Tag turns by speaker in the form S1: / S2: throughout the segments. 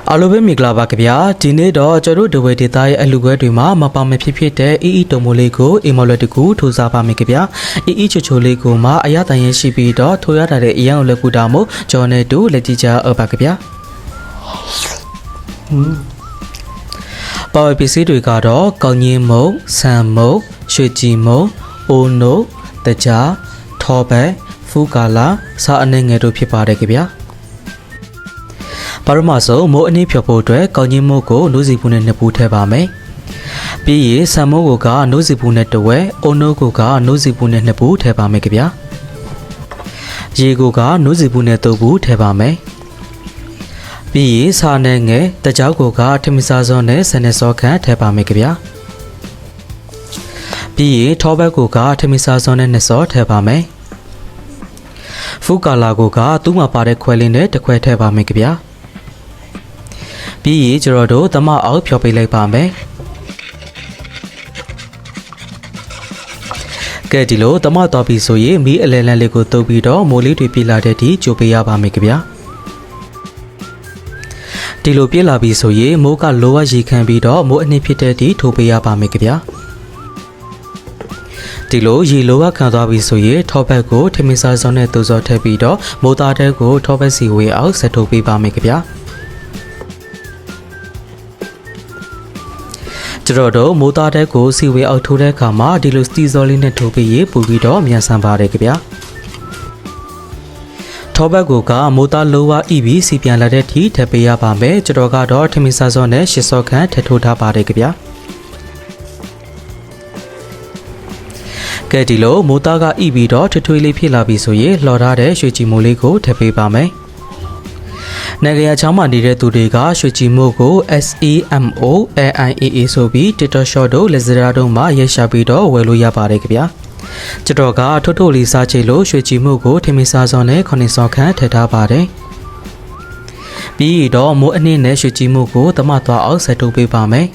S1: အားလုံးပဲမင်္ဂလာပါခင်ဗျာဒီနေ့တော့ကျွန်တော်တို့ဒဝဲဒေတာရဲ့အလူပွဲတွေမှာမပါမဖြစ်ဖြစ်တဲ့အီအီတုံမိုးလေးကိုအီမော်လက်တကူထိုးစားပါမယ်ခင်ဗျာအီအီချိုချိုလေးကိုမှအရတန်ရင်ရှိပြီးတော့ထိုးရတာတဲ့အရန်ကိုလက်ကူတာမို့ကျွန်တော်နဲ့တူလက်ကြည့်ကြအောင်ပါခင်ဗျာပါဝပစ္စည်းတွေကတော့ကောင်းကြီးမုံဆန်မုံရွှေကြည်မုံအိုနိုတကြားထောဘဲဖူကာလာစာအနေငယ်တို့ဖြစ်ပါတယ်ခင်ဗျာပါရမဆုံမိုးအနည်းဖြော်ဖို့အတွက်ကောင်းကြီးမိုးကိုနိုးစီပူနဲ့နှစ်ပူထည့်ပါမယ်။ပြီးရင်ဆန်မိုးကိုကနိုးစီပူနဲ့တဝက်အုံနိုးကိုကနိုးစီပူနဲ့နှစ်ပူထည့်ပါမယ်ခင်ဗျာ။ရေကိုကနိုးစီပူနဲ့သုံးပူထည့်ပါမယ်။ပြီးရင်စာနဲ့ငယ်တကြောက်ကိုကထမီစာစောနဲ့ဆန်နဲ့စောခန့်ထည့်ပါမယ်ခင်ဗျာ။ပြီးရင်ထောဘက်ကိုကထမီစာစောနဲ့နှစ်စောထည့်ပါမယ်။ဖူကာလာကိုကသူ့မှာပါတဲ့ခွဲလေးနဲ့တစ်ခွဲထည့်ပါမယ်ခင်ဗျာ။ပြီးရင်ကျွန်တော်တို့သမအောက်ဖြောပေးလိုက်ပါမယ်ကဲဒီလိုသမတော်ပြီဆိုရင်မီးအလဲလန်းလေးကိုတုပ်ပြီးတော့မိုးလေးတွေပြလာတဲ့ဒီကြိုပေးရပါမယ်ခင်ဗျာဒီလိုပြလာပြီဆိုရင်မိုးကလိုဝရေခံပြီးတော့မိုးအနည်းဖြစ်တဲ့ဒီထိုးပေးရပါမယ်ခင်ဗျာဒီလိုရေလိုဝခံသွားပြီဆိုရင်ထောဘက်ကိုထမင်းစားစောနဲ့တူစောထည့်ပြီးတော့မိုးသားတဲ့ကိုထောဘက်စီဝေးအောင်ဆက်ထုတ်ပေးပါမယ်ခင်ဗျာကျွန်တော်တို့မိုးသားတဲ့ကိုစီဝေအောက်ထိုးတဲ့အခါမှာဒီလိုစတီဇော်လေးနဲ့ထိုးပြီးရေပူပြီးတော့မြန်ဆန်ပါတယ်ခင်ဗျာထောဘက်ကိုကမိုးသားလိုဝဤပြီးစီပြန်လာတဲ့ထိထပ်ပေးရပါမယ်ကျွန်တော်ကတော့ထမင်းစားစောနဲ့ရှစ်စောခန့်ထပ်ထိုးထားပါတယ်ခင်ဗျာကဲဒီလိုမိုးသားကဤပြီးတော့ထွေးလေးဖြစ်လာပြီဆိုရင်လှော်ထားတဲ့ရွှေကြည်မိုးလေးကိုထပ်ပေးပါမယ်နိုင်ငံခြားမှာနေတဲ့သူတွေကရွှေကြည်မိုးကို SEMOAIAA ဆိုပြီး TikTok Short တို့ Lazada တို့မှာရိုက်ရှာပြီးတော့ဝယ်လို့ရပါတယ်ခင်ဗျာကျွန်တော်ကထို့ထို့လေးစားချေလို့ရွှေကြည်မိုးကိုထမင်းစားစောနဲ့ခုနှစ်စောခန့်ထည့်ထားပါတယ်ပြီးတော့မိုးအနည်းနဲ့ရွှေကြည်မိုးကိုသမသွားအောင်ဆက်ထုတ်ပေးပါမယ်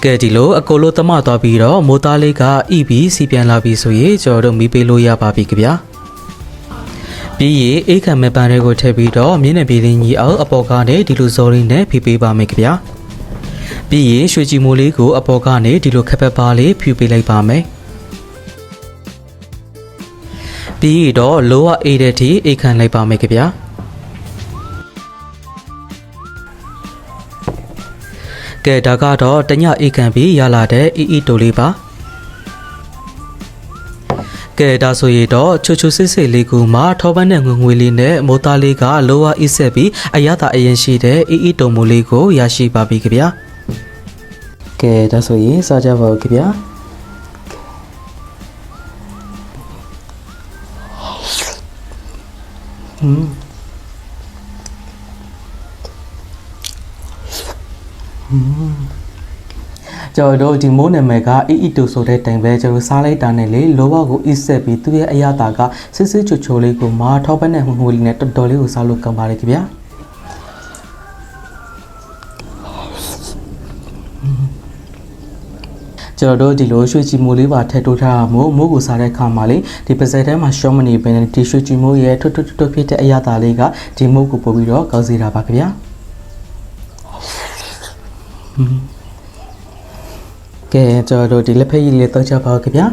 S1: ကဲဒီလိုအကိုလိုသမသွားပြီးတော့မိုးသားလေးကဤပြီးစီပြန်လာပြီဆိုရင်ကျွန်တော်တို့မီးပေးလို့ရပါပြီခင်ဗျာပြီးရင်အိတ်ခံမဲ့ပန်းတွေကိုထည့်ပြီးတော့မြင်းနဲ့ပြည်င်းကြီးအောင်အပေါ်ကနေဒီလိုဇော်ရင်းနဲ့ဖိပေးပါမယ်ခင်ဗျာပြီးရင်ရွှေကြည်မိုးလေးကိုအပေါ်ကနေဒီလိုခက်ပက်ပါလေးဖြူပေးလိုက်ပါမယ်ပြီးတော့လိုဝအေးတဲ့ထိအိတ်ခံလိုက်ပါမယ်ခင်ဗျာကဲဒါကတော့တညအိတ်ခံပြီးရလာတဲ့အီအီတိုလေးပါကဲဒါဆိုရင်တော့ချိုချိုစစ်စစ်လေးကူမှာထောပန်းနဲ့ငွေလေးနဲ့မိုးသားလေးကလိုဝအစ်ဆက်ပြီးအရသာအရင်ရှိတဲ့အီအီတုံမိုးလေးကိုရရှိပါပြီခင်ဗျာကဲဒါဆိုရင်စားကြပါဦးခင်ဗျာကျွန်တော်တို့ဒီမိုးနာမည်ကအီအီတူဆိုတဲ့တိုင်ပဲကျွန်တော်စားလိုက်တာနဲ့လေလောဘကိုအစ်ဆက်ပြီးသူ့ရဲ့အရသာကစစ်စစ်ချိုချိုလေးကိုမာထောက်ပတ်နဲ့ငွေလေးနဲ့တော်တော်လေးကိုစားလို့ကောင်းပါတယ်ခင်ဗျာကျွန်တော်တို့ဒီလိုရွှေကြည်မိုးလေးပါထည့်ထိုးထားတာမို့မိုးကိုစားတဲ့အခါမှာလေဒီပါဇက်ထဲမှာရှော့မနေပဲနဲ့ဒီရွှေကြည်မိုးရဲ့ထွတ်ဖြစ်တဲ့အရသာလေးကဒီမိုးကိုပို့ပြီးတော့ကောင်းစေတာပါခင်ဗျာကဲကျွန်တော်တို့ဒီလက်ဖက်ရည်လေးတောက်ချပါဦးခင်ဗျာ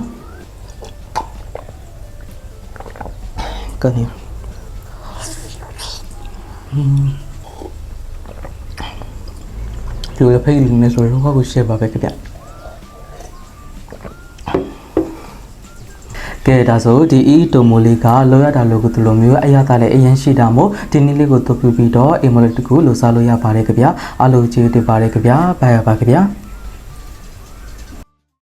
S1: ကနေဒီလက်ဖက်ရည်လေးနဲ့ဆိုတော့ကိုရှယ်ပါပဲခင်ဗျာကဲဒါဆိုဒီအီတိုမိုလေးကလောရတာလို့ကိုဒီလိုမျိုးအရသာလည်းအရင်ရှိတာမို့ဒီနေ့လေးကိုတို့ပြပြီးတော့အိမ်မလေးတကူလို့စားလို့ရပါတယ်ခင်ဗျာအားလုံးကျေးဇူးတင်ပါတယ်ခင်ဗျာဘိုင်ရပါခင်ဗျာ